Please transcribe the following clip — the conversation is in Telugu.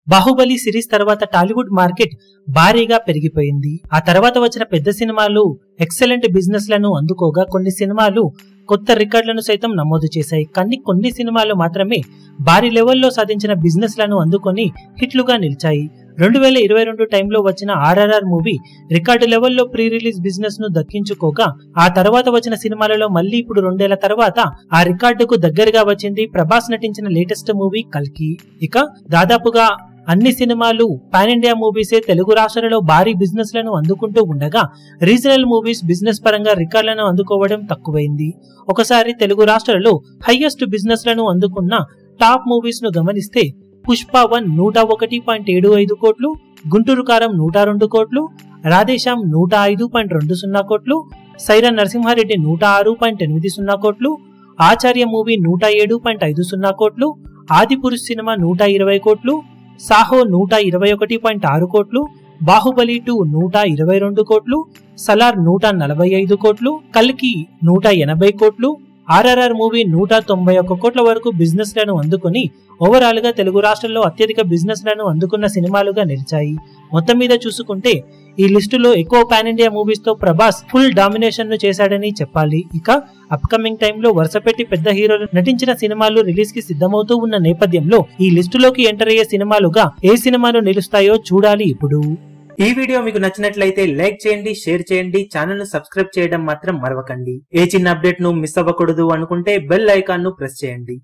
బాహుబలి సిరీస్ తర్వాత టాలీవుడ్ మార్కెట్ భారీగా పెరిగిపోయింది. ఆ తర్వాత వచ్చిన పెద్ద సినిమాలు ఎక్సలెంట్ బిజినెస్ లను అందుకోగా కొన్ని సినిమాలు కొత్త రికార్డులను సైతం నమోదు చేశాయి. కానీ కొన్ని సినిమాలు మాత్రమే భారీ లెవెల్లో సాధించిన బిజినెస్ లను అందుకొని హిట్లుగా నిలిచాయి. 2022 టైంలో వచ్చిన ఆర్ఆర్ఆర్ మూవీ రికార్డు లెవెల్లో ప్రీ రిలీజ్ బిజినెస్ ను దక్కించుకోగా ఆ తర్వాత వచ్చిన సినిమాలలో మళ్ళీ ఇప్పుడు 2 ఏళ్ల తర్వాత ఆ రికార్డుకు దగ్గరగా వచ్చింది ప్రభాస్ నటించిన లేటెస్ట్ మూవీ కల్కి. ఇక దాదాపుగా అన్ని సినిమాలు పాన్ ఇండియా మూవీసే తెలుగు రాష్ట్రాలలో భారీ బిజినెస్ లను అందుకుంటూ ఉండగా రీజనల్ మూవీస్ బిజినెస్ పరంగా రికార్డులను అందుకోవడం తక్కువైంది. ఒకసారి తెలుగు రాష్ట్రాలలో హైయెస్ట్ బిజినెస్ లను అందుకున్న టాప్ మూవీస్ ను గమనిస్తే పుష్ప 1 101.75 కోట్లు, గుంటూరు కారం 102 కోట్లు, రాధేశ్యామ్ 105.20 కోట్లు, సైరా నరసింహారెడ్డి 106.80 కోట్లు, ఆచార్య మూవీ 107.50 కోట్లు, ఆదిపురుష్ సినిమా 120 కోట్లు, సాహో 121.6 కోట్లు, బాహుబలి 2 122 కోట్లు, సలార్ 145 కోట్లు, కల్కి 180 కోట్లు, ఆర్ఆర్ఆర్ మూవీ 191 కోట్ల వరకు బిజినెస్ లను అందుకుని ఓవరాల్ గా తెలుగు రాష్ట్రాల్లో అత్యధిక బిజినెస్ లను అందుకున్న సినిమాలుగా నిలిచాయి. మొత్తం మీద చూసుకుంటే ఈ లిస్టులో ఎక్కువ పాన్ ఇండియా మూవీస్ తో ప్రభాస్ ఫుల్ డామినేషన్ ను చేశాడని చెప్పాలి. ఇక అప్కమింగ్ టైంలో వరుసపెట్టి పెద్ద హీరోలు నటించిన సినిమాలు రిలీజ్ కి సిద్ధమవుతూ ఉన్న నేపథ్యంలో ఈ లిస్టులోకి ఎంటర్ అయ్యే సినిమాలుగా ఏ సినిమాలు నిలుస్తాయో చూడాలి. ఇప్పుడు ఈ వీడియో మీకు నచ్చినట్లయితే లైక్ చేయండి, షేర్ చేయండి, ఛానల్ ను సబ్స్క్రైబ్ చేయడం మాత్రం మరవకండి. ఏ చిన్న అప్డేట్ ను మిస్ అవ్వకూడదు అనుకుంటే బెల్ ఐకాన్ ను ప్రెస్ చేయండి.